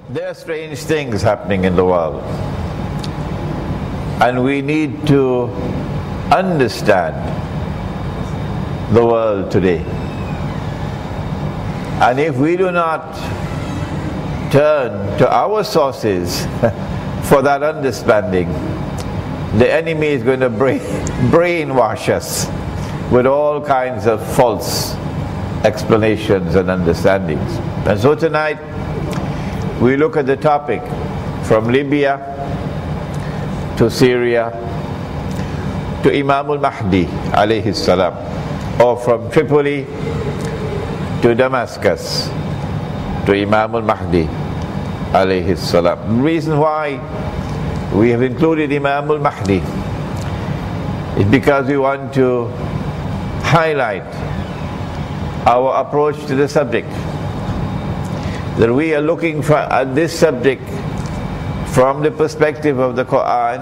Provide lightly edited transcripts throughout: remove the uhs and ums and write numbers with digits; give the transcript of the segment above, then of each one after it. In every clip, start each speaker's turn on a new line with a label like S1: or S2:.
S1: There are strange things happening in the world, and we need to understand the world today. And if we do not turn to our sources for that understanding, the enemy is going to brainwash us with all kinds of false explanations and understandings. And so tonight we look at the topic from Libya to Syria to Imam Mahdi alayhi salam, or from Tripoli to Damaskus to Imam Mahdi alayhi salam. The reason why we have included Imam Mahdi is because we want to highlight our approach to the subject, that we are looking at this subject from the perspective of the Quran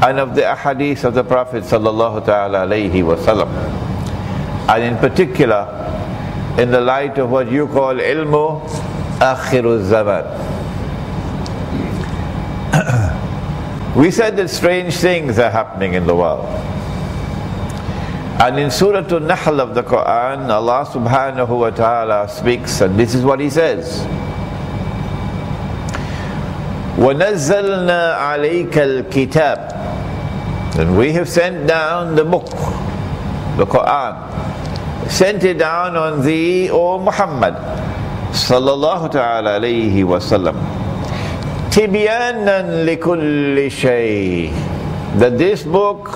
S1: and of the ahadith of the Prophet sallallahu ta'ala alayhi wa sallam, and in particular in the light of what you call ilmu akhiruz zaman. We said that strange things are happening in the world. And in Surah An-Nahl of the Quran, Allah subhanahu wa ta'ala speaks, and this is what He says: وَنَزَّلْنَا عَلَيْكَ الْكِتَابِ, and we have sent down the book, the Quran, sent it down on thee, O Muhammad sallallahu ta'ala alayhi wa sallam, تِبْيَانًا لِكُلِّ شَيْءٍ, that this book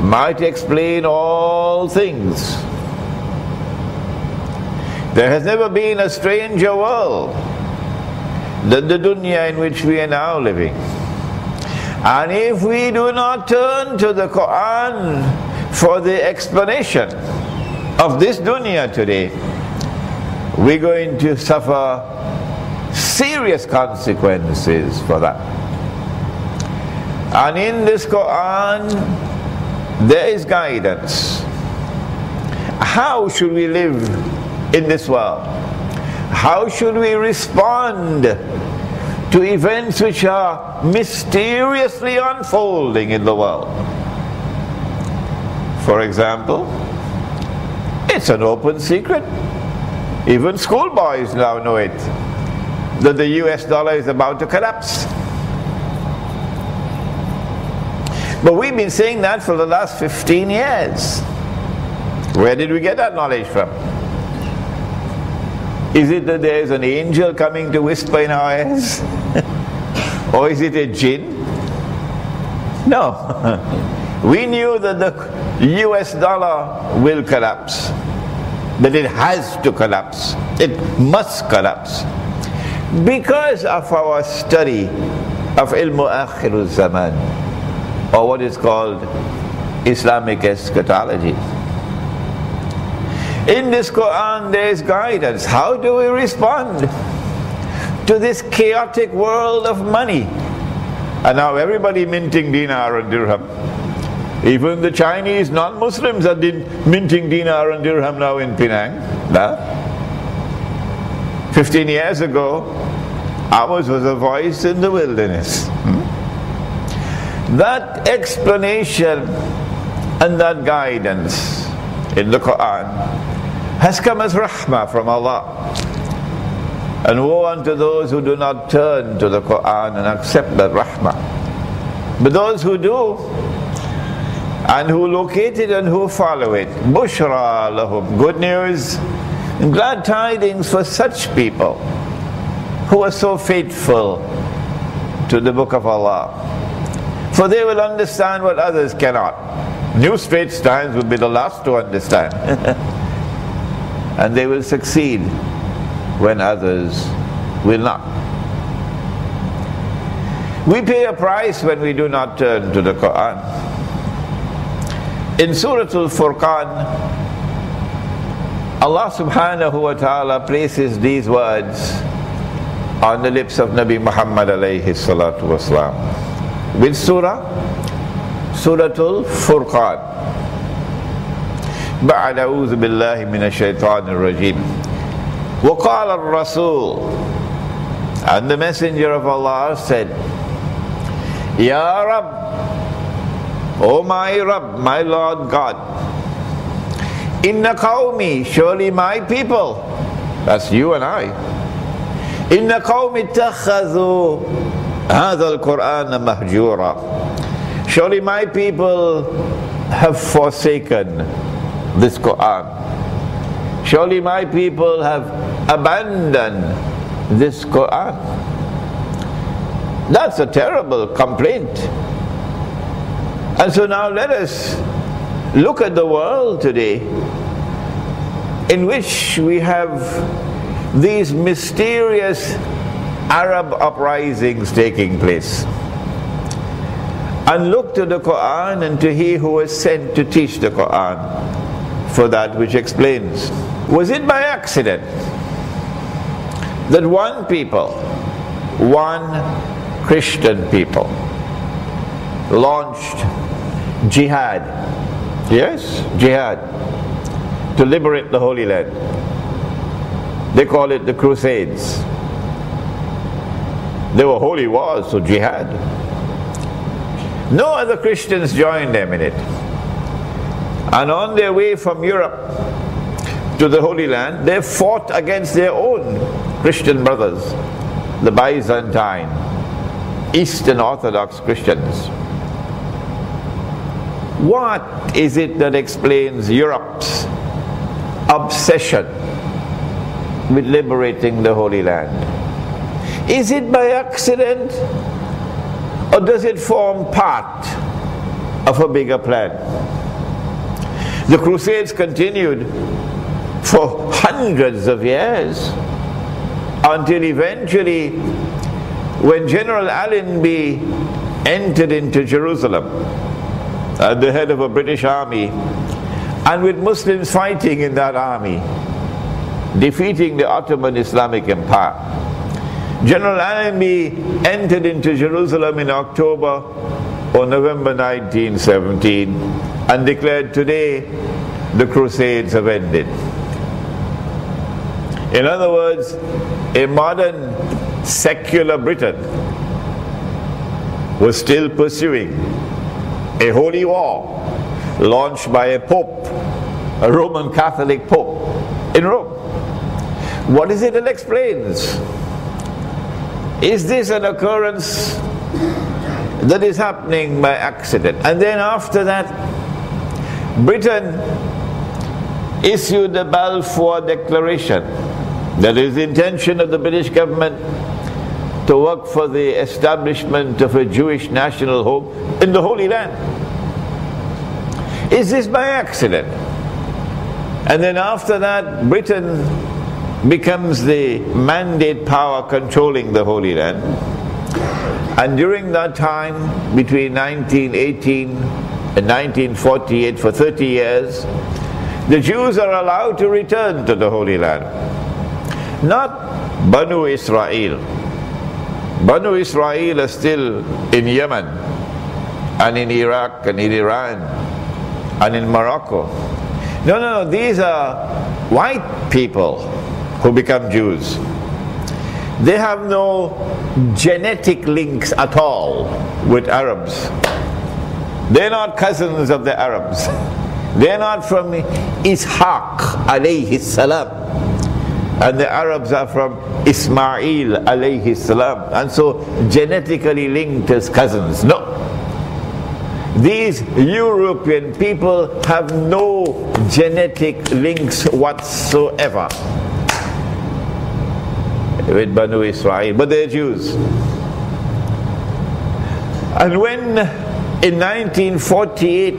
S1: might explain all things. There has never been a stranger world than the dunya in which we are now living. And if we do not turn to the Quran for the explanation of this dunya today, we're going to suffer serious consequences for that. And in this Quran there is guidance. How should we live in this world? How should we respond to events which are mysteriously unfolding in the world? For example, it's an open secret, even schoolboys now know it, that the US dollar is about to collapse. But we've been saying that for the last 15 years. Where did we get that knowledge from? Is it that there is an angel coming to whisper in our ears? Or is it a jinn? No. We knew that the US dollar will collapse. But it has to collapse. It must collapse. Because of our study of ilmu akhiruz zaman, or what is called Islamic eschatology. In this Quran there is guidance. How do we respond to this chaotic world of money? And now everybody minting dinar and dirham. Even the Chinese non-Muslims are minting dinar and dirham now in Penang. 15 years ago, ours was a voice in the wilderness. That explanation and that guidance in the Quran has come as rahmah from Allah. And woe unto those who do not turn to the Quran and accept that rahmah. But those who do, and who locate it and who follow it, bushra lahum, good news and glad tidings for such people who are so faithful to the book of Allah. For they will understand what others cannot. New Straits Times will be the last to understand. And they will succeed when others will not. We pay a price when we do not turn to the Quran. In Surah Al-Furqan, Allah subhanahu wa ta'ala places these words on the lips of Nabi Muhammad alayhi salatu wasalam. Which surah? Suratul Furqan. بعد أعوذ بالله من الشيطان الرجيم وقال الرسول And the Messenger of Allah said, Ya Rab, O my Rab, my Lord God, Inna qawmi, surely my people, that's you and I, Inna qawmi ittakhadhu hadha al-Qur'ana mahjura, surely my people have forsaken this Qur'an, surely my people have abandoned this Qur'an. That's a terrible complaint. And so now let us look at the world today, in which we have these mysterious Arab uprisings taking place, and look to the Qur'an and to He who was sent to teach the Qur'an for that which explains. Was it by accident that one people, one Christian people, launched jihad, yes, jihad, to liberate the Holy Land? They call it the Crusades. They were holy wars, so jihad. No other Christians joined them in it. And on their way from Europe to the Holy Land, they fought against their own Christian brothers, the Byzantine, Eastern Orthodox Christians. What is it that explains Europe's obsession with liberating the Holy Land? Is it by accident, or does it form part of a bigger plan? The Crusades continued for hundreds of years, until eventually, when General Allenby entered into Jerusalem at the head of a British army, and with Muslims fighting in that army, defeating the Ottoman Islamic Empire. General Allenby entered into Jerusalem in October or November 1917 and declared, today the Crusades have ended. In other words, a modern secular Britain was still pursuing a holy war launched by a pope, a Roman Catholic pope in Rome. What is it that explains? Is this an occurrence that is happening by accident? And then after that, Britain issued the Balfour Declaration. That is the intention of the British government to work for the establishment of a Jewish national home in the Holy Land. Is this by accident? And then after that, Britain becomes the mandate power controlling the Holy Land. And during that time, between 1918 and 1948, for 30 years, the Jews are allowed to return to the Holy Land. Not Banu Israel. Banu Israel are still in Yemen, and in Iraq, and in Iran, and in Morocco. No, these are white people who become Jews. They have no genetic links at all with Arabs. They're not cousins of the Arabs. They're not from Ishaq alayhi salam. And the Arabs are from Ismail alayhi salam. And so genetically linked as cousins. No. These European people have no genetic links whatsoever with Banu Israel, but they're Jews. And when in 1948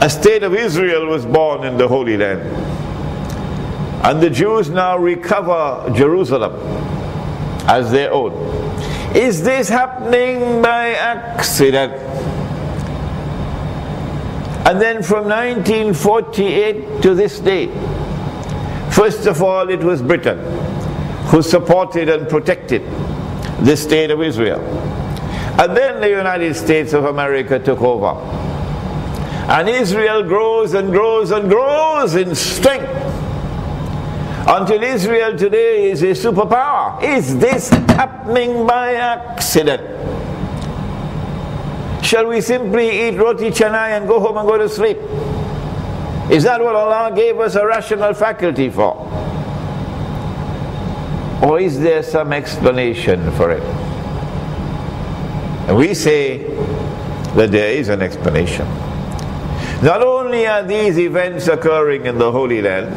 S1: a state of Israel was born in the Holy Land, and the Jews now recover Jerusalem as their own, is this happening by accident? And then from 1948 to this day, first of all it was Britain who supported and protected the state of Israel. And then the United States of America took over. And Israel grows and grows and grows in strength until Israel today is a superpower. Is this happening by accident? Shall we simply eat roti canai and go home and go to sleep? Is that what Allah gave us a rational faculty for? Or is there some explanation for it? And we say that there is an explanation. Not only are these events occurring in the Holy Land,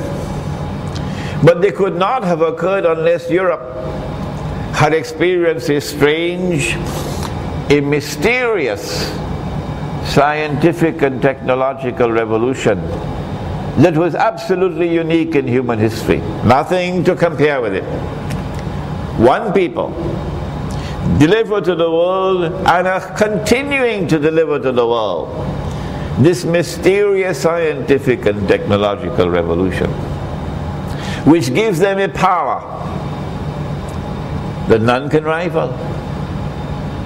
S1: but they could not have occurred unless Europe had experienced a strange, a mysterious scientific and technological revolution that was absolutely unique in human history. Nothing to compare with it. One people deliver to the world and are continuing to deliver to the world this mysterious scientific and technological revolution, which gives them a power that none can rival.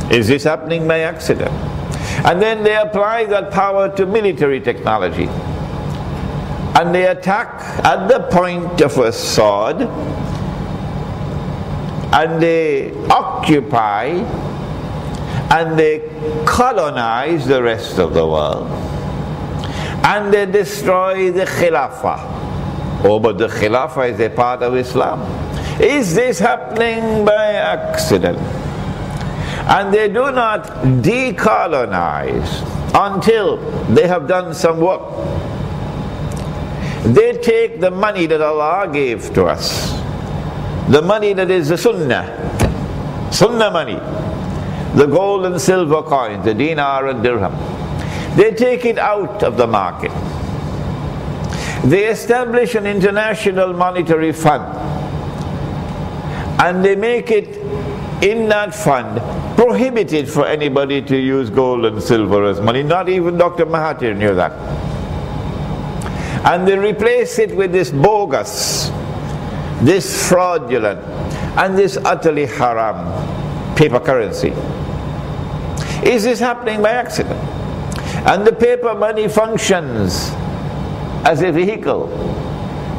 S1: Is this happening by accident? And then they apply that power to military technology, and they attack at the point of a sword, and they occupy and they colonize the rest of the world, and they destroy the Khilafah. Oh, but the Khilafah is a part of Islam. Is this happening by accident? And they do not decolonize until they have done some work. They take the money that Allah gave to us, the money that is the sunnah money, the gold and silver coins, the dinar and dirham. They take it out of the market. They establish an international monetary fund, and they make it in that fund prohibited for anybody to use gold and silver as money. Not even Dr. Mahathir knew that. And they replace it with this bogus, this fraudulent, and this utterly haram paper currency. Is this happening by accident? And the paper money functions as a vehicle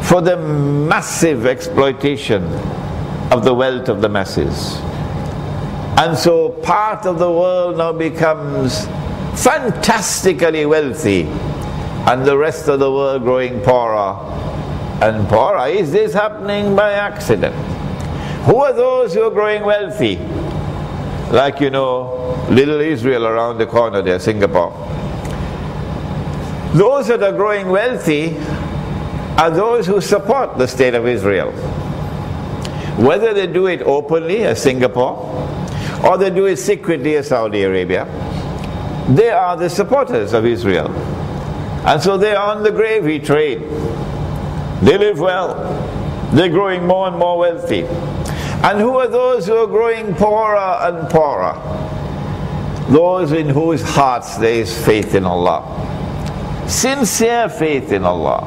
S1: for the massive exploitation of the wealth of the masses. And so part of the world now becomes fantastically wealthy, and the rest of the world growing poorer and poorer. Is this happening by accident? Who are those who are growing wealthy? Like, you know, little Israel around the corner there, Singapore. Those that are growing wealthy are those who support the state of Israel. Whether they do it openly as Singapore, or they do it secretly as Saudi Arabia, they are the supporters of Israel. And so they are on the gravy train. They live well. They're growing more and more wealthy. And who are those who are growing poorer and poorer? Those in whose hearts there is faith in Allah. Sincere faith in Allah.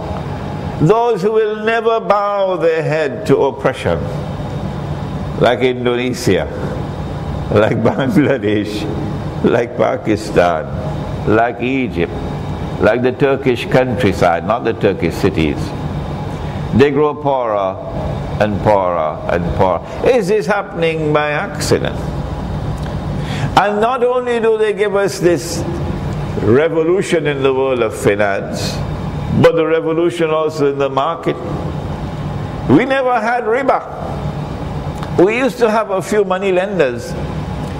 S1: Those who will never bow their head to oppression. Like Indonesia, like Bangladesh, like Pakistan, like Egypt, like the Turkish countryside, not the Turkish cities. They grow poorer and poorer and poorer. Is this happening by accident? And not only do they give us this revolution in the world of finance, but the revolution also in the market. We never had riba. We used to have a few money lenders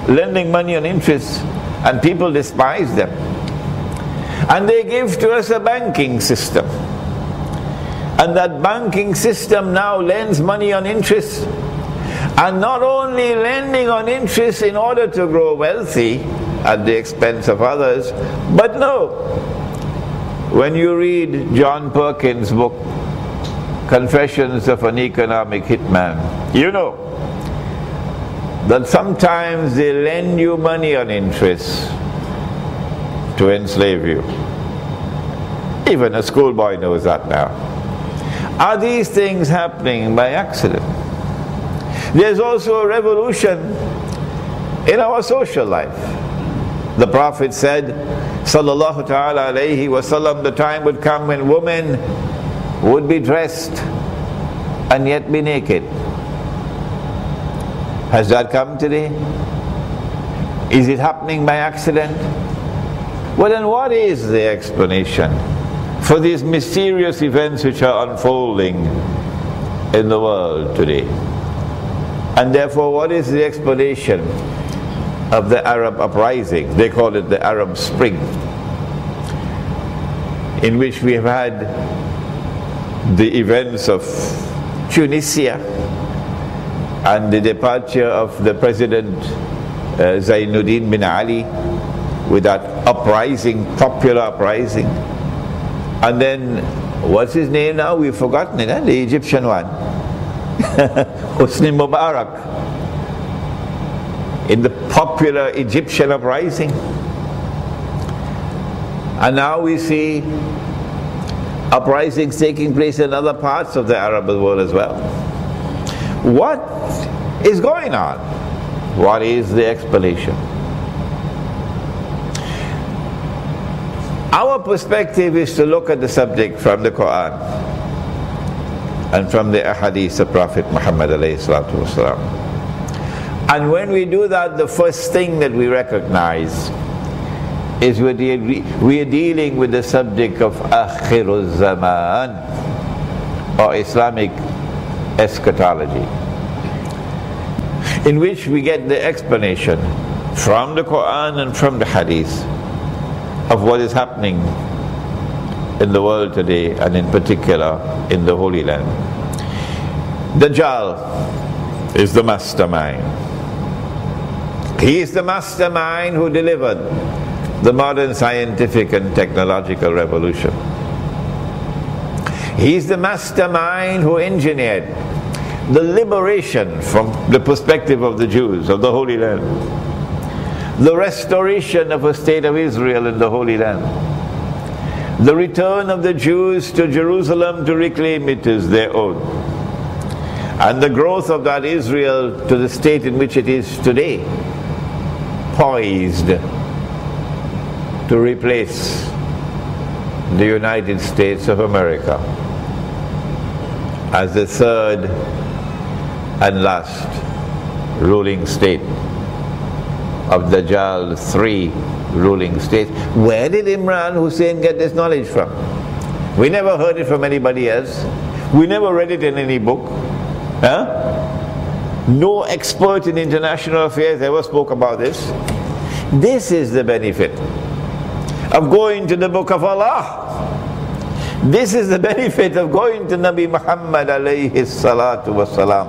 S1: lending money on interest, and people despised them. And they give to us a banking system. And that banking system now lends money on interest. And not only lending on interest in order to grow wealthy at the expense of others, but no. When you read John Perkins' book, Confessions of an Economic Hitman, you know that sometimes they lend you money on interest to enslave you. Even a schoolboy knows that now. Are these things happening by accident? There's also a revolution in our social life. The Prophet said, sallallahu ta'ala alayhi wasallam, the time would come when women would be dressed and yet be naked. Has that come today? Is it happening by accident? Well, then what is the explanation for these mysterious events which are unfolding in the world today? And therefore, what is the explanation of the Arab uprising? They call it the Arab Spring, in which we have had the events of Tunisia and the departure of the President Zainuddin bin Ali with that uprising, popular uprising. And then, what's his name now? We've forgotten it, the Egyptian one. Hosni Mubarak, in the popular Egyptian uprising. And now we see uprisings taking place in other parts of the Arab world as well. What is going on? What is the explanation? Our perspective is to look at the subject from the Quran and from the ahadith of Prophet Muhammad ﷺ. And when we do that, the first thing that we recognize is we are dealing with the subject of Akhirul Zaman, or Islamic eschatology, in which we get the explanation from the Quran and from the hadith of what is happening in the world today, and in particular in the Holy Land. Dajjal is the mastermind. He is the mastermind who delivered the modern scientific and technological revolution. He is the mastermind who engineered the liberation from the perspective of the Jews of the Holy Land, the restoration of a state of Israel in the Holy Land, the return of the Jews to Jerusalem to reclaim it as their own, and the growth of that Israel to the state in which it is today, poised to replace the United States of America as the third and last ruling state of Dajjal's three ruling states. Where did Imran Hosein get this knowledge from? We never heard it from anybody else. We never read it in any book. No expert in international affairs ever spoke about this. This is the benefit of going to the book of Allah. This is the benefit of going to Nabi Muhammad alayhi salatu wasalam.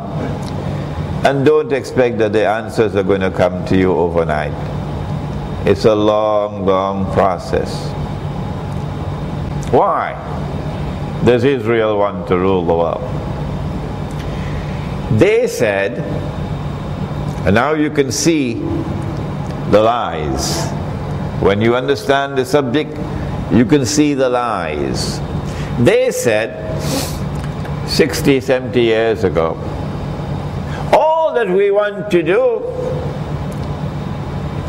S1: And don't expect that the answers are going to come to you overnight. It's a long, long process. Why does Israel want to rule the world? They said, and now you can see the lies. When you understand the subject, you can see the lies. They said 60, 70 years ago, all that we want to do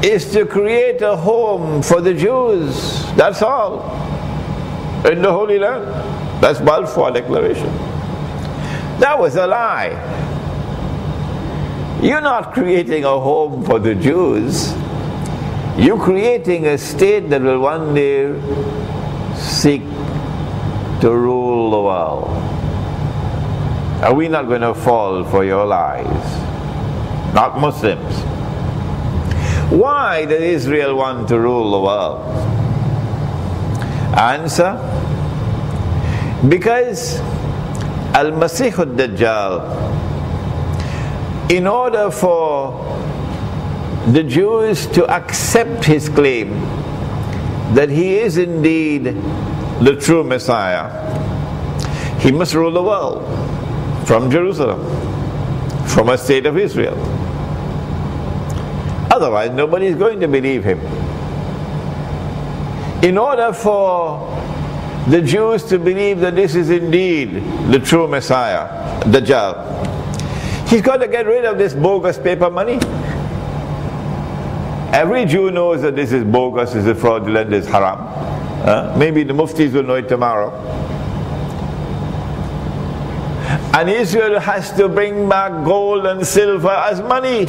S1: is to create a home for the Jews. That's all. In the Holy Land. That's Balfour Declaration. That was a lie. You're not creating a home for the Jews. You're creating a state that will one day seek to rule the world. Are we not going to fall for your lies? Not Muslims. Why does Israel want to rule the world? Answer: because Al-Masih al-Dajjal, in order for the Jews to accept his claim that he is indeed the true Messiah, he must rule the world from Jerusalem, from a state of Israel. Otherwise, nobody is going to believe him. In order for the Jews to believe that this is indeed the true Messiah, Dajjal, he's got to get rid of this bogus paper money. Every Jew knows that this is bogus, this is fraudulent, this is haram. Maybe the muftis will know it tomorrow. And Israel has to bring back gold and silver as money.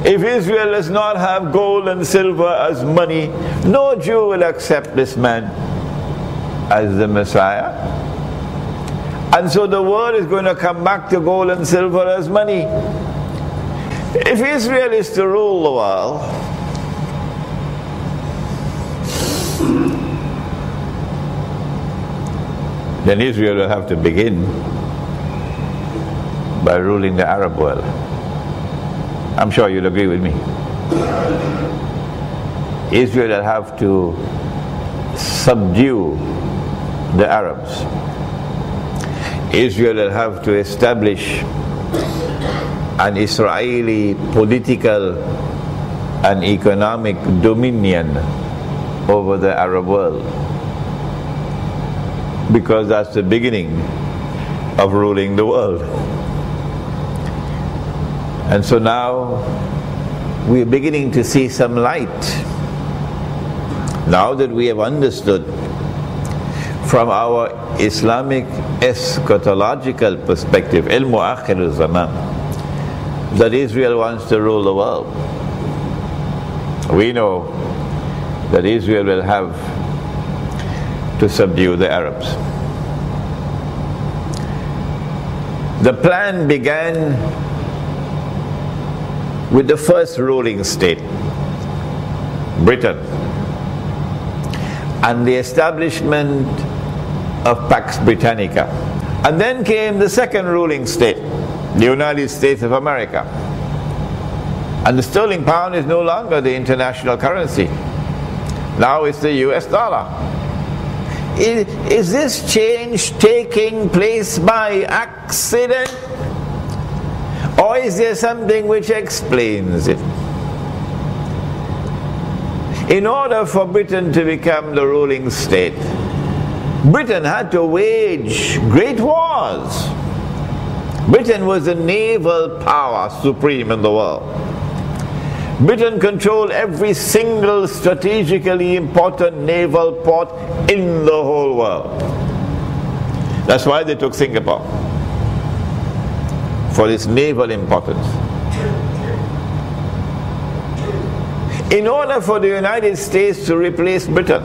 S1: If Israel does not have gold and silver as money, no Jew will accept this man as the Messiah. And so the world is going to come back to gold and silver as money. If Israel is to rule the world, then Israel will have to begin by ruling the Arab world. I'm sure you'll agree with me. Israel will have to subdue the Arabs. Israel will have to establish an Israeli political and economic dominion over the Arab world, because that's the beginning of ruling the world. And so now we're beginning to see some light. Now that we have understood from our Islamic eschatological perspective, ilmu akhir zaman, that Israel wants to rule the world. We know that Israel will have to subdue the Arabs. The plan began with the first ruling state, Britain, and the establishment of Pax Britannica. And then came the second ruling state, the United States of America. And the sterling pound is no longer the international currency. Now it's the US dollar. Is this change taking place by accident? Or is there something which explains it? In order for Britain to become the ruling state, Britain had to wage great wars. Britain was the naval power supreme in the world. Britain controlled every single strategically important naval port in the whole world. That's why they took Singapore, for its naval importance. In order for the United States to replace Britain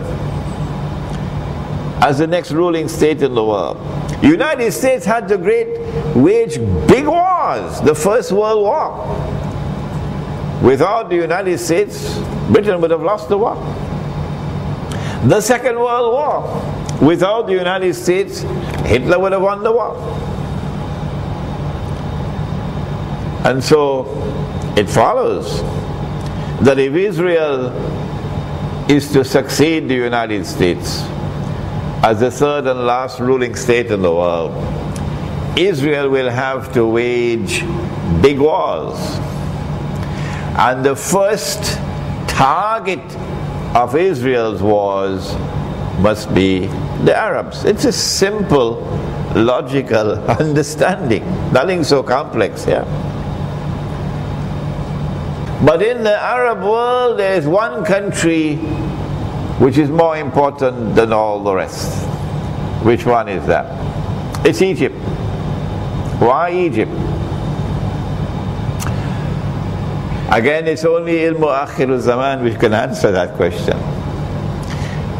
S1: as the next ruling state in the world, the United States had to wage big wars. The First World War. Without the United States, Britain would have lost the war. The Second World War. Without the United States, Hitler would have won the war. And so it follows that if Israel is to succeed the United States as the third and last ruling state in the world, Israel will have to wage big wars. And the first target of Israel's wars must be the Arabs. It's a simple, logical understanding. Nothing so complex here. But in the Arab world, there is one country which is more important than all the rest. Which one is that? It's Egypt. Why Egypt? Again, it's only ilmu akhir zaman which can answer that question.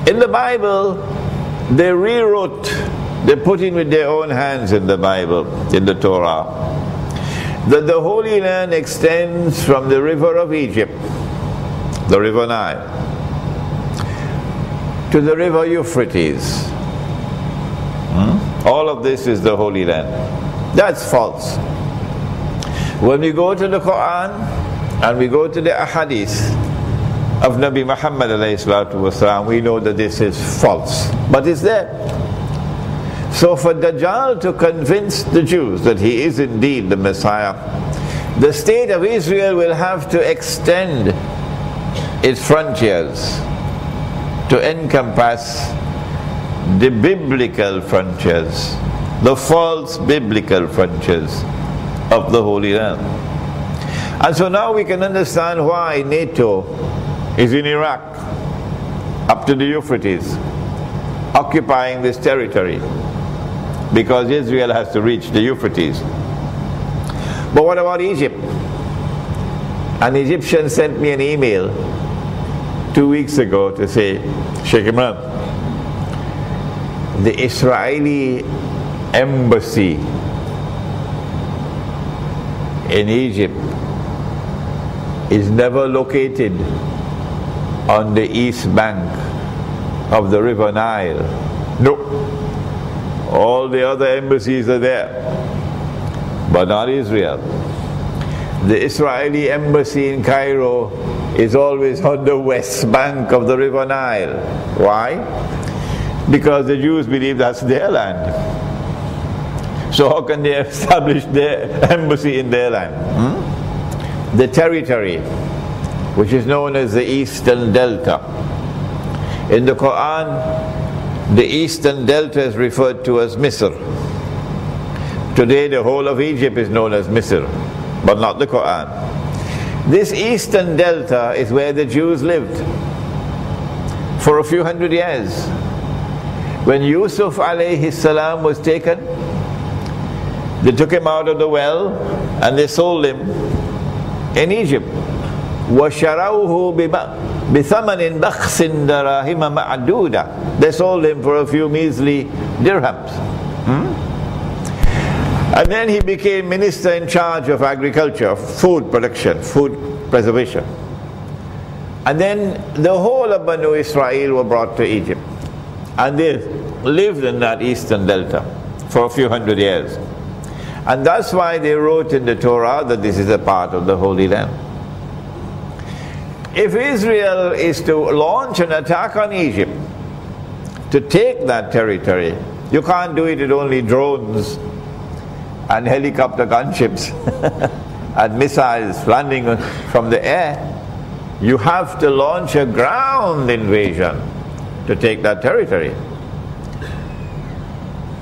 S1: In the Bible, they rewrote, they put in with their own hands in the Bible, in the Torah, that the Holy Land extends from the river of Egypt, the river Nile, to the river Euphrates. All of this is the Holy Land. That's false. When we go to the Quran, and we go to the ahadith of Nabi Muhammad ﷺ, we know that this is false. But it's there. So for Dajjal to convince the Jews that he is indeed the Messiah, the state of Israel will have to extend its frontiers to encompass the biblical frontiers, the false biblical frontiers of the Holy Land. And so now we can understand why NATO is in Iraq, up to the Euphrates, occupying this territory. because Israel has to reach the Euphrates. But what about Egypt? An Egyptian sent me an email 2 weeks ago to say, Sheikh Imran, the Israeli embassy in Egypt is never located on the east bank of the River Nile. No. All the other embassies are there, but not Israel. The Israeli embassy in Cairo is always on the west bank of the River Nile. Why? Because the Jews believe that's their land. So how can they establish their embassy in their land? The territory, which is known as the Eastern Delta. In the Quran, the Eastern Delta is referred to as Misr. Today the whole of Egypt is known as Misr, but not the Quran. This Eastern Delta is where the Jews lived for a few hundred years. When Yusuf alayhi salam was taken, they took him out of the well and they sold him in Egypt. وَشَرَوْهُ بِثَمَنٍ بَخْسٍ دَرَاهِمَ مَعْدُودَ. They sold him for a few measly dirhams. And then he became minister in charge of agriculture, food production, food preservation. And then the whole of Banu Israel were brought to Egypt. And they lived in that Eastern Delta for a few hundred years. And that's why they wrote in the Torah that this is a part of the Holy Land. If Israel is to launch an attack on Egypt, to take that territory, you can't do it with only drones and helicopter gunships and missiles landing from the air. You have to launch a ground invasion to take that territory.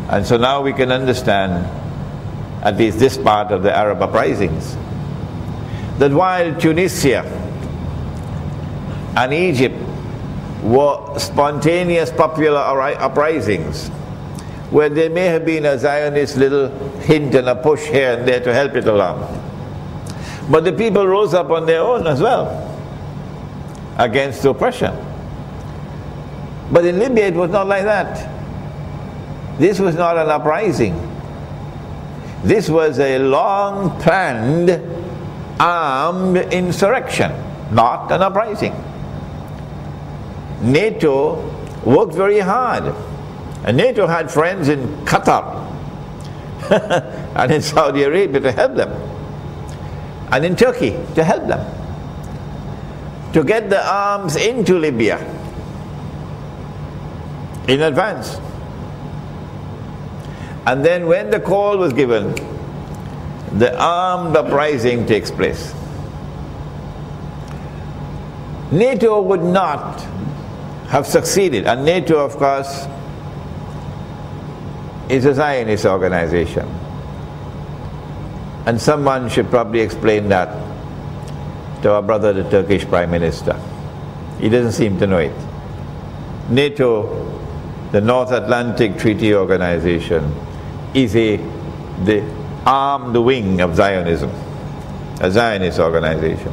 S1: And so now we can understand, at least this part of the Arab uprisings, that while Tunisia and Egypt were spontaneous popular uprisings, where there may have been a Zionist little hint and a push here and there to help it along, but the people rose up on their own as well against oppression. But in Libya it was not like that. This was not an uprising. This was a long planned armed insurrection, not an uprising. NATO worked very hard, and NATO had friends in Qatar and in Saudi Arabia to help them, and in Turkey to help them to get the arms into Libya in advance. And then when the call was given, the armed uprising takes place. NATO would not have succeeded, and NATO, of course, is a Zionist organization. And someone should probably explain that to our brother, the Turkish Prime Minister. He doesn't seem to know it. NATO, the North Atlantic Treaty Organization, is the armed wing of Zionism, a Zionist organization.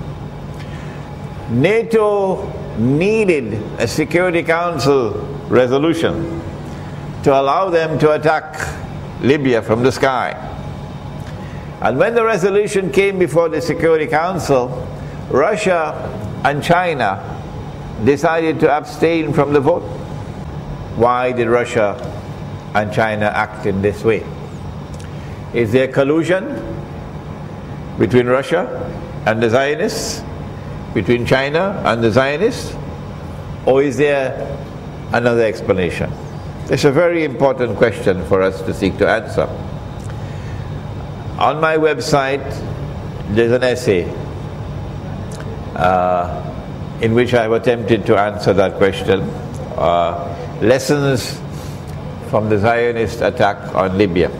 S1: NATO needed a Security Council resolution to allow them to attack Libya from the sky. And when the resolution came before the Security Council, Russia and China decided to abstain from the vote. Why did Russia and China act in this way? Is there collusion between Russia and the Zionists, between China and the Zionists, or is there another explanation? It's a very important question for us to seek to answer. On my website, there's an essay in which I've attempted to answer that question. Lessons from the Zionist attack on Libya.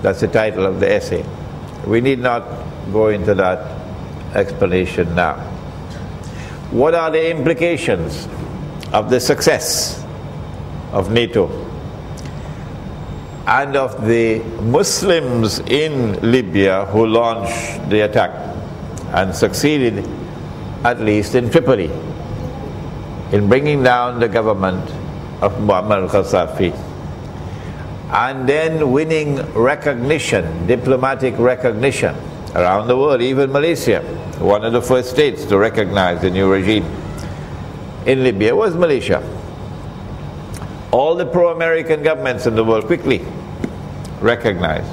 S1: That's the title of the essay. We need not go into that explanation now. What are the implications of the success of NATO? and of the Muslims in Libya who launched the attack and succeeded, at least in Tripoli, in bringing down the government of Muammar al-Gaddafi, and then winning recognition, diplomatic recognition around the world, even Malaysia, one of the first states to recognize the new regime in Libya was Malaysia. All the pro-American governments in the world quickly recognized.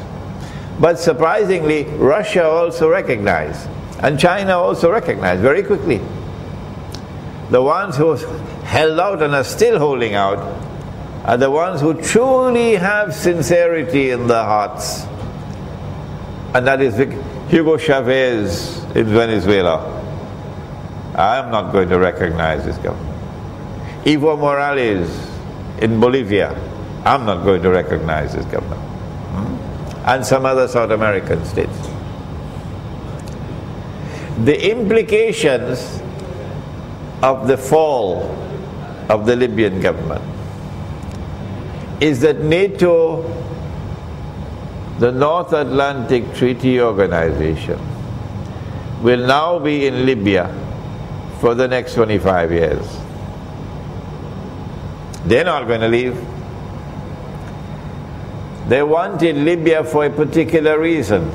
S1: But surprisingly, Russia also recognized, and China also recognized very quickly. The ones who held out and are still holding out are the ones who truly have sincerity in their hearts. And that is Hugo Chavez in Venezuela. I am not going to recognize this government. Evo Morales in Bolivia. I'm not going to recognize this government. And some other South American states. The implications of the fall of the Libyan government is that NATO, the North Atlantic Treaty Organization, will now be in Libya for the next 25 years. They're not going to leave. They wanted Libya for a particular reason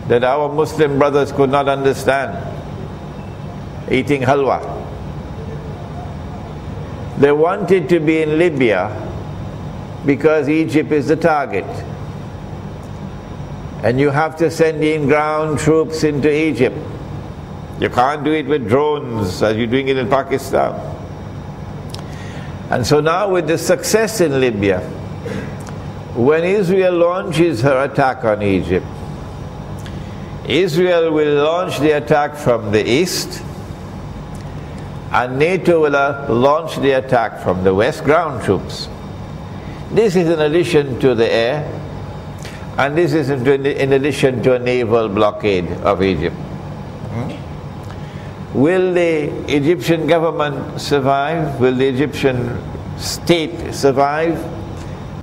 S1: that our Muslim brothers could not understand. Eating halwa. They wanted to be in Libya because Egypt is the target. And you have to send in ground troops into Egypt. You can't do it with drones as you're doing it in Pakistan. And so now with the success in Libya, when Israel launches her attack on Egypt, Israel will launch the attack from the east, and NATO will launch the attack from the west, ground troops. This is in addition to the air, and this is in addition to a naval blockade of Egypt. Will the Egyptian government survive? Will the Egyptian state survive?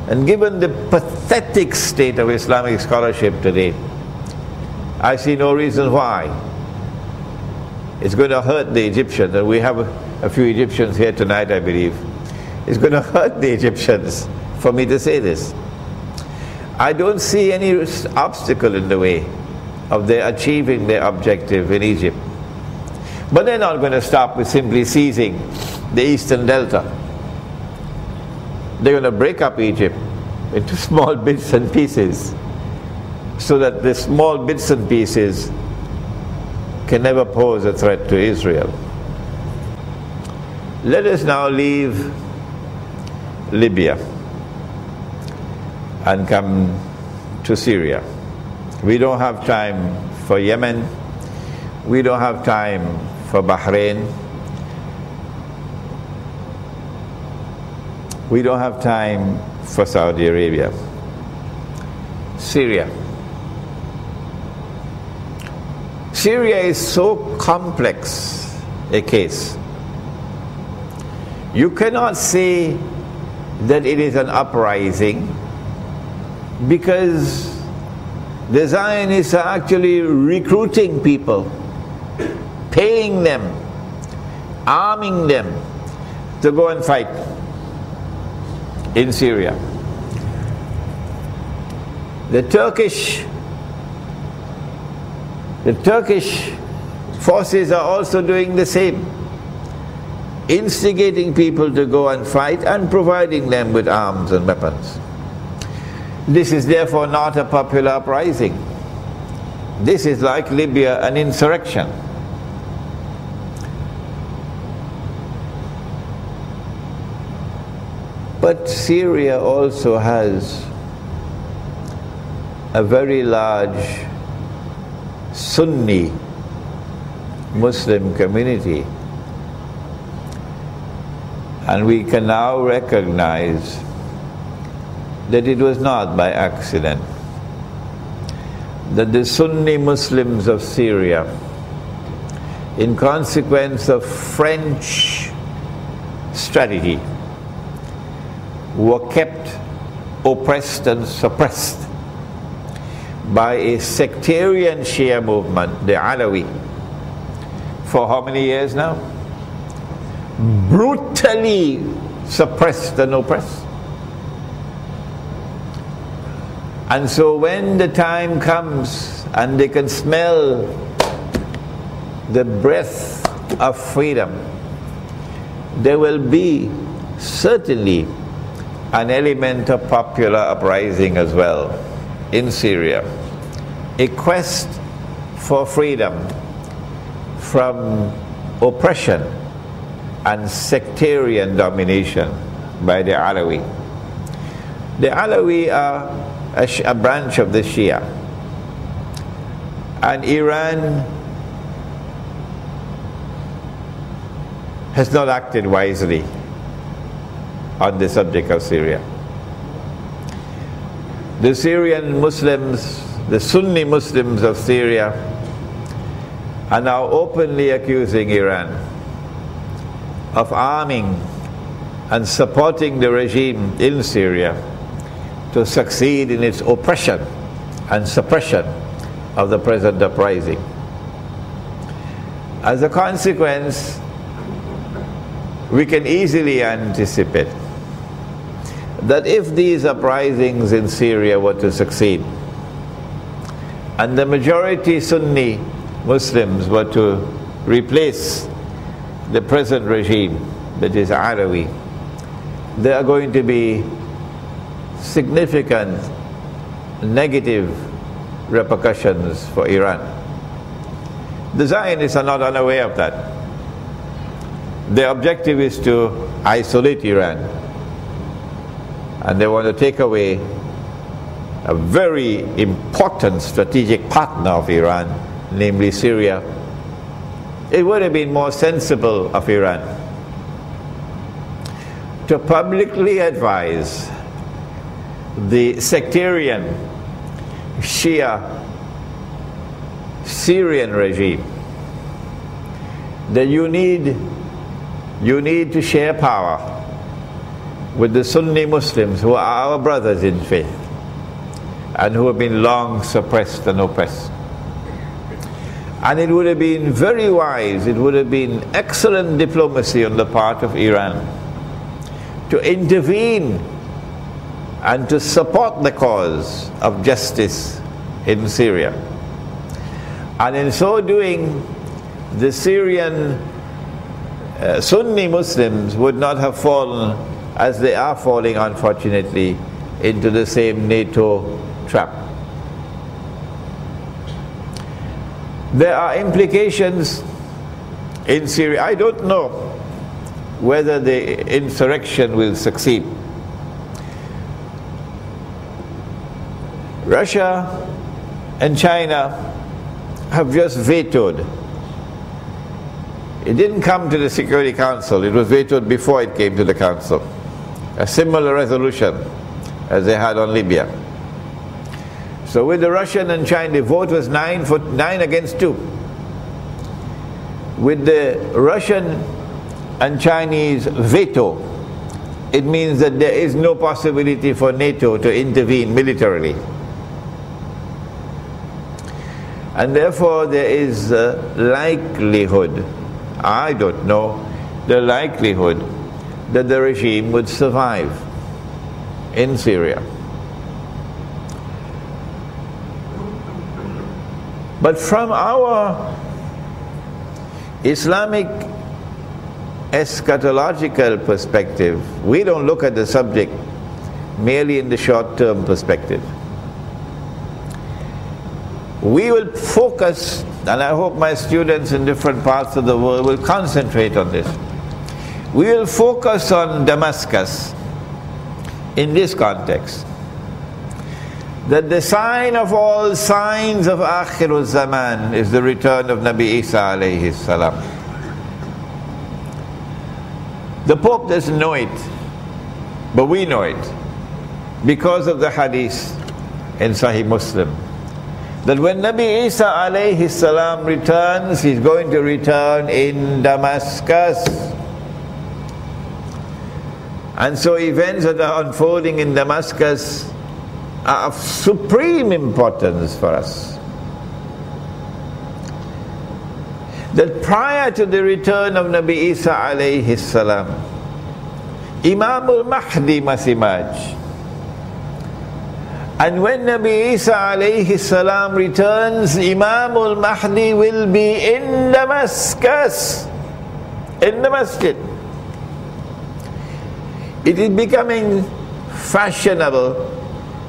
S1: And given the pathetic state of Islamic scholarship today, I see no reason why. It's going to hurt the Egyptians, and we have a few Egyptians here tonight, I believe. It's going to hurt the Egyptians for me to say this. I don't see any obstacle in the way of their achieving their objective in Egypt. But they're not going to stop with simply seizing the eastern delta. They're going to break up Egypt into small bits and pieces so that the small bits and pieces can never pose a threat to Israel. Let us now leave Libya and come to Syria. We don't have time for Yemen. We don't have time for Bahrain. We don't have time for Saudi Arabia. Syria. Syria is so complex a case. You cannot say that it is an uprising because the Zionists are actually recruiting people, paying them, arming them to go and fight in Syria. The Turkish forces are also doing the same, instigating people to go and fight and providing them with arms and weapons. This is therefore not a popular uprising. This is like Libya, an insurrection. But Syria also has a very large Sunni Muslim community, and we can now recognize that it was not by accident that the Sunni Muslims of Syria, in consequence of French strategy, were kept oppressed and suppressed by a sectarian Shia movement, the Alawi, for how many years now? Brutally suppressed and oppressed. And so when the time comes and they can smell the breath of freedom, there will be certainly an element of popular uprising as well in Syria. A quest for freedom from oppression and sectarian domination by the Alawi. The Alawi are a branch of the Shia, and Iran has not acted wisely on the subject of Syria. The Syrian Muslims, the Sunni Muslims of Syria, are now openly accusing Iran of arming and supporting the regime in Syria to succeed in its oppression and suppression of the present uprising. As a consequence, we can easily anticipate that if these uprisings in Syria were to succeed, and the majority Sunni Muslims were to replace the present regime, that is Alawi, there are going to be significant negative repercussions for Iran. The Zionists are not unaware of that. Their objective is to isolate Iran, and they want to take away a very important strategic partner of Iran, namely Syria. It would have been more sensible of Iran to publicly advise the sectarian Shia Syrian regime that you need to share power with the Sunni Muslims, who are our brothers in faith and who have been long suppressed and oppressed. And it would have been very wise, it would have been excellent diplomacy on the part of Iran to intervene and to support the cause of justice in Syria. And in so doing, the Syrian Sunni Muslims would not have fallen, as they are falling unfortunately, into the same NATO trap. There are implications in Syria. I don't know whether the insurrection will succeed. Russia and China have just vetoed. It didn't come to the Security Council, it was vetoed before it came to the Council. A similar resolution as they had on Libya. So with the Russian and China, the vote was 9 against 2. With the Russian and Chinese veto, it means that there is no possibility for NATO to intervene militarily. And therefore there is a likelihood, I don't know, the likelihood that the regime would survive in Syria. But from our Islamic eschatological perspective, we don't look at the subject merely in the short-term perspective. We will focus, and I hope my students in different parts of the world will concentrate on this. We will focus on Damascus in this context, that the sign of all signs of Akhirul Zaman is the return of Nabi Isa alayhi salam. The Pope doesn't know it, but we know it because of the hadith in Sahih Muslim, that when Nabi Isa alayhi salam returns, he's going to return in Damascus. And so events that are unfolding in Damascus are of supreme importance for us. That prior to the return of Nabi Isa alayhi salam, Imam Mahdi must emerge. And when Nabi Isa alayhi salam returns, Imam Mahdi will be in Damascus, in the masjid. It is becoming fashionable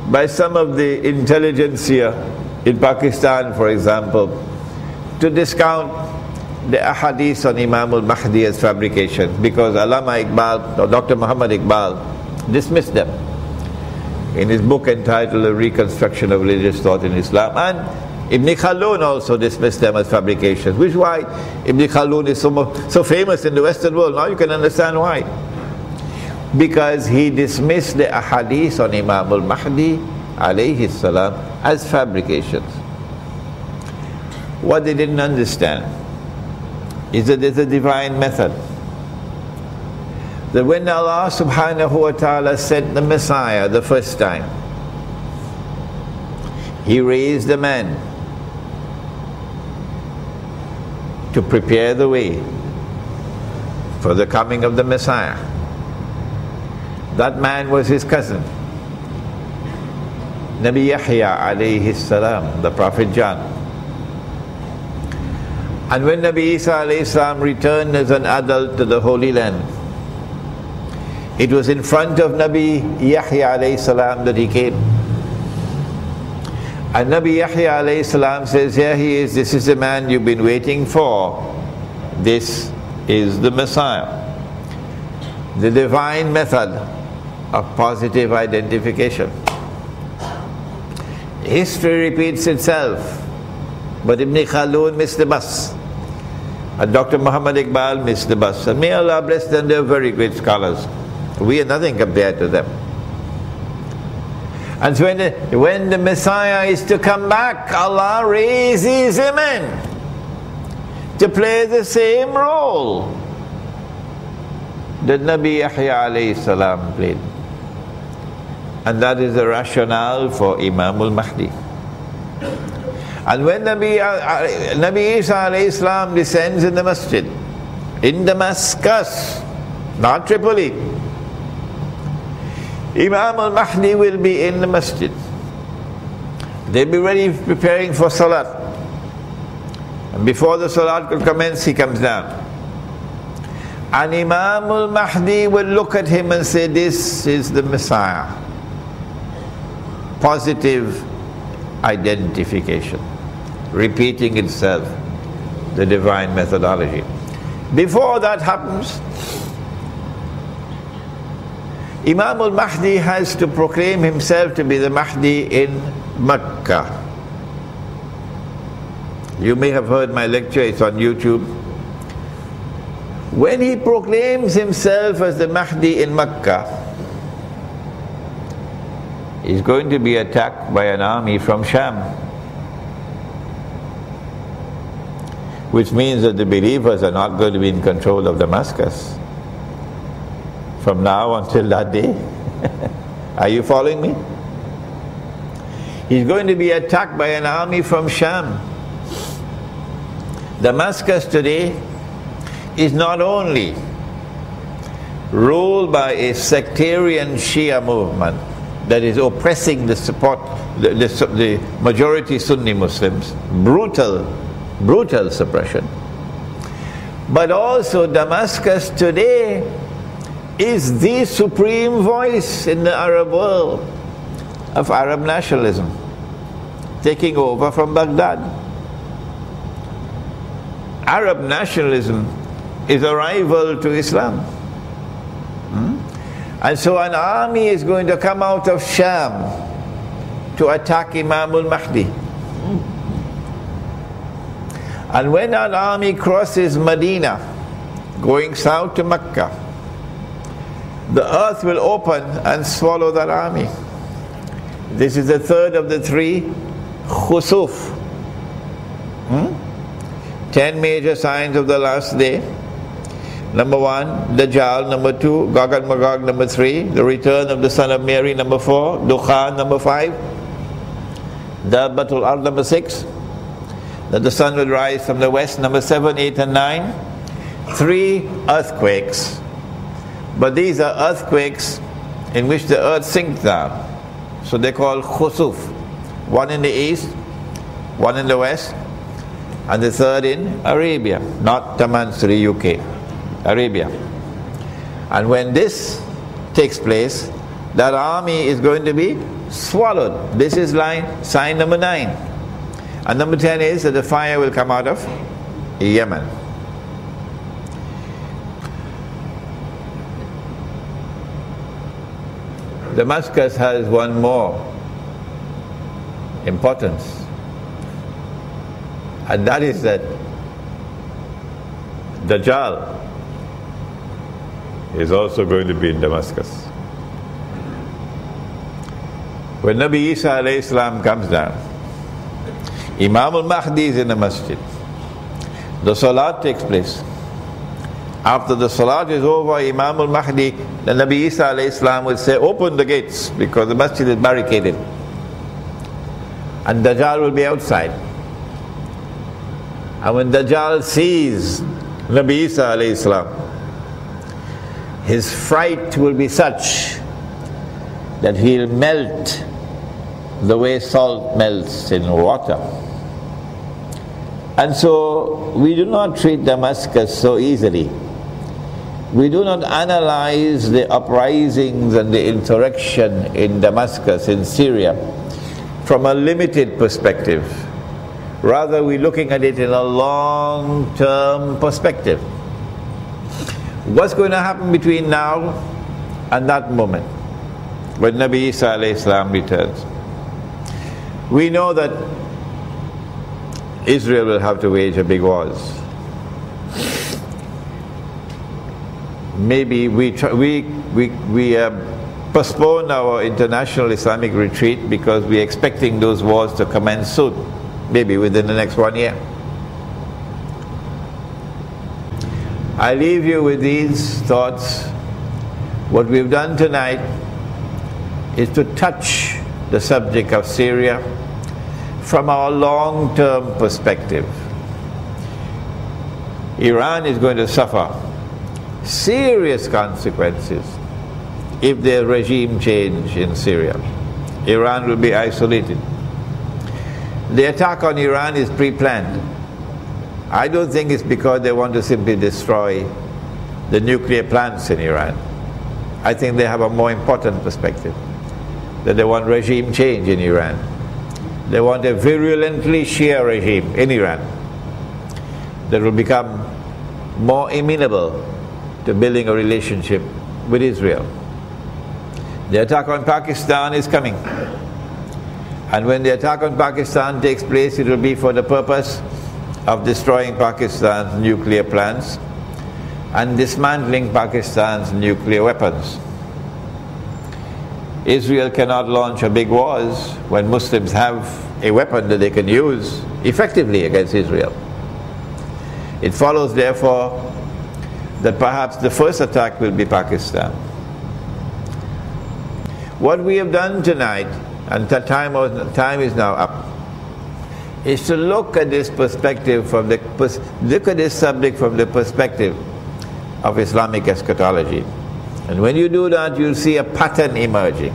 S1: by some of the intelligentsia in Pakistan, for example, to discount the ahadith on Imam al-Mahdi as fabrication, because Allama Iqbal, or Dr. Muhammad Iqbal, dismissed them in his book entitled A Reconstruction of Religious Thought in Islam. And Ibn Khaldun also dismissed them as fabrications, which is why Ibn Khaldun is so famous in the Western world. Now you can understand why. Because he dismissed the ahadith on Imam al-Mahdi alayhi salam as fabrications. What they didn't understand is that there's a divine method. That when Allah subhanahu wa ta'ala sent the Messiah the first time, He raised a man to prepare the way for the coming of the Messiah. That man was his cousin, Nabi Yahya alayhi salam, the Prophet John. And when Nabi Isa alayhi salam returned as an adult to the Holy Land, it was in front of Nabi Yahya alayhi salam that he came. And Nabi Yahya alayhi salam says, here he is, this is the man you've been waiting for. This is the Messiah. The divine method of positive identification. History repeats itself, but Ibn Khaldun missed the bus. And Dr. Muhammad Iqbal missed the bus. And may Allah bless them, they're very great scholars. We are nothing compared to them. And so when the Messiah is to come back, Allah raises him in to play the same role that Nabi Yahya alayhi salam played. And that is the rationale for Imam al-Mahdi. And when Nabi Isa alayhi salam descends in the masjid, in Damascus, not Tripoli, Imam al-Mahdi will be in the masjid. They'll be ready, preparing for salat. And before the salat could commence, he comes down. And Imam al-Mahdi will look at him and say, this is the Messiah. Positive identification, repeating itself, the divine methodology. Before that happens, Imam al-Mahdi has to proclaim himself to be the Mahdi in Mecca. You may have heard my lecture, it's on YouTube. When he proclaims himself as the Mahdi in Mecca, he's going to be attacked by an army from Sham, which means that the believers are not going to be in control of Damascus from now until that day. Are you following me? He's going to be attacked by an army from Sham. Damascus today is not only ruled by a sectarian Shia movement that is oppressing the majority Sunni Muslims, brutal suppression, but also Damascus today is the supreme voice in the Arab world of Arab nationalism, taking over from Baghdad. Arab nationalism is a rival to Islam. And so an army is going to come out of Sham to attack Imam al-Mahdi. And when that army crosses Medina, going south to Mecca, the earth will open and swallow that army. This is the third of the three khusuf. 10 major signs of the last day. Number 1, Dajjal. Number 2, Gog and Magog. Number 3, the return of the son of Mary. Number 4, Dukhan. Number 5, Dabbatul Ard. Number 6, that the sun will rise from the west. Number 7, 8 and 9, 3 earthquakes. But these are earthquakes in which the earth sinks down. So they're called khusuf. 1 in the east, 1 in the west, and the 3rd in Arabia, not Damansuri, UK, Arabia. And when this takes place, that army is going to be swallowed. This is sign number 9. And number 10 is that the fire will come out of Yemen. Damascus has one more importance, and that is that Dajjal is also going to be in Damascus. When Nabi Isa alayhi salam comes down, Imam Mahdi is in the masjid. The salat takes place. After the salat is over, Imam Mahdi, the Nabi Isa alayhi salam will say, open the gates, because the masjid is barricaded. And Dajjal will be outside. And when Dajjal sees Nabi Isa alayhi salam, his fright will be such that he'll melt the way salt melts in water. And so we do not treat Damascus so easily. We do not analyze the uprisings and the insurrection in Damascus, in Syria, from a limited perspective. Rather, we're looking at it in a long-term perspective. What's going to happen between now and that moment, when Nabi Isa alayhi salam returns? We know that Israel will have to wage a big wars. Maybe we postpone our international Islamic retreat because we're expecting those wars to commence soon, maybe within the next 1 year. I leave you with these thoughts. What we've done tonight is to touch the subject of Syria from our long-term perspective. Iran is going to suffer serious consequences if there's regime change in Syria. Iran will be isolated. The attack on Iran is pre-planned. I don't think it's because they want to simply destroy the nuclear plants in Iran. I think they have a more important perspective, that they want regime change in Iran. They want a virulently Shia regime in Iran that will become more amenable to building a relationship with Israel. The attack on Pakistan is coming. And when the attack on Pakistan takes place, it will be for the purpose of destroying Pakistan's nuclear plants and dismantling Pakistan's nuclear weapons. Israel cannot launch a big wars when Muslims have a weapon that they can use effectively against Israel. It follows, therefore, that perhaps the first attack will be Pakistan. What we have done tonight, and time is now up, is to look at this perspective look at this subject from the perspective of Islamic eschatology. And when you do that, you'll see a pattern emerging.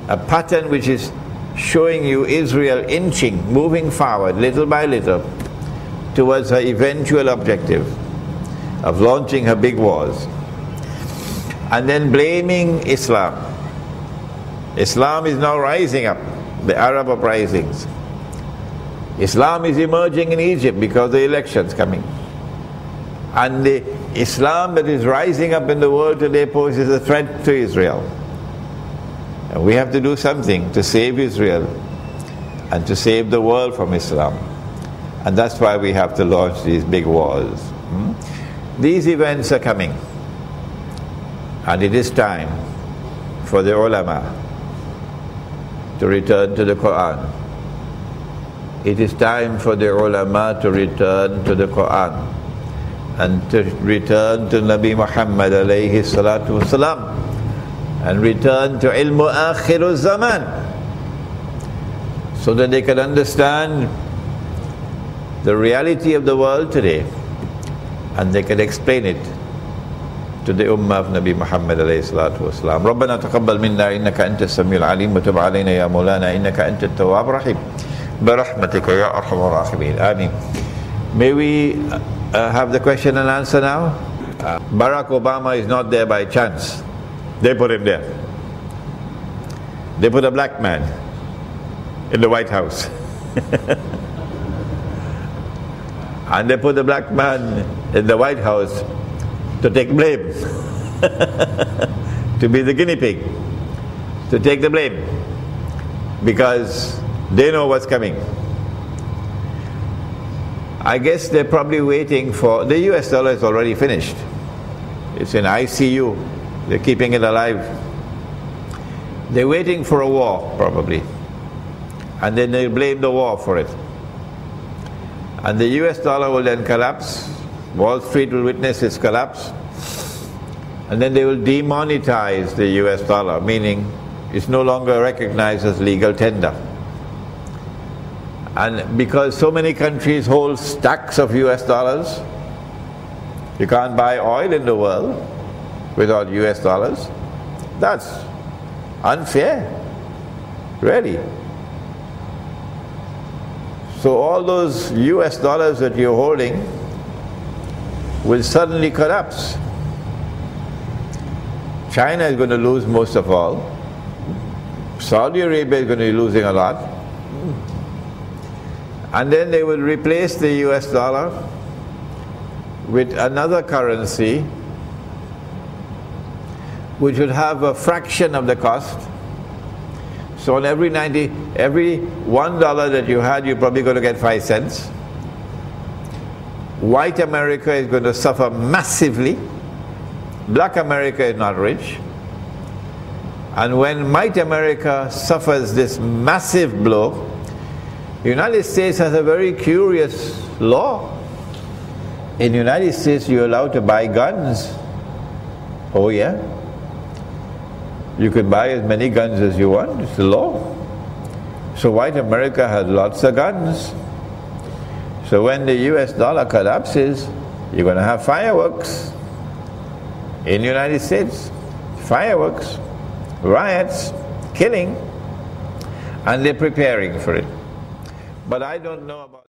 S1: A pattern which is showing you Israel inching, moving forward little by little towards her eventual objective of launching her big wars. And then blaming Islam. Islam is now rising up, the Arab uprisings. Islam is emerging in Egypt because the election's coming. And the Islam that is rising up in the world today poses a threat to Israel. And we have to do something to save Israel and to save the world from Islam. And that's why we have to launch these big wars. These events are coming. And it is time for the ulama to return to the Quran. It is time for the ulama to return to the Quran. and to return to Nabi Muhammad alayhi salatu wasalam, and return to ilmu akhiru zaman, so that they can understand the reality of the world today, and they can explain it to the ummah of Nabi Muhammad alayhi salatu wasalam. رَبَّنَا تَقَبَّلْ مِنَّا إِنَّكَ أَنْتَ السَّمِيعُ الْعَلِيمُ وَتُبْ عَلَيْنَا يَا مَوْلَانَا إِنَّكَ أَنْتَ التَّوَّابُ الرَّحِيمُ بِرَحْمَتِكَ يَا أَرْحَمَ الرَّاحِمِينَ آمين. May we have the question and answer now? Barack Obama is not there by chance. They put him there. They put a black man in the White House. And they put the black man in the White House to take blame, to be the guinea pig, to take the blame, because they know what's coming. I guess they're probably waiting for, the US dollar is already finished. It's in ICU. They're keeping it alive. They're waiting for a war, probably. And then they blame the war for it. And the US dollar will then collapse. Wall Street will witness its collapse. And then they will demonetize the US dollar, meaning it's no longer recognized as legal tender. And because so many countries hold stacks of US dollars, you can't buy oil in the world without US dollars. That's unfair, really. So all those US dollars that you're holding will suddenly collapse. China is going to lose most of all. Saudi Arabia is going to be losing a lot. And then they will replace the US dollar with another currency which would have a fraction of the cost. So on every $1 that you had, you're probably going to get 5 cents. White America is going to suffer massively. Black America is not rich. And when white America suffers this massive blow, the United States has a very curious law. In the United States, you're allowed to buy guns. Oh yeah? You can buy as many guns as you want. It's the law. So white America has lots of guns. So when the US dollar collapses, you're going to have fireworks in the United States. Fireworks, riots, killing, and they're preparing for it. But I don't know about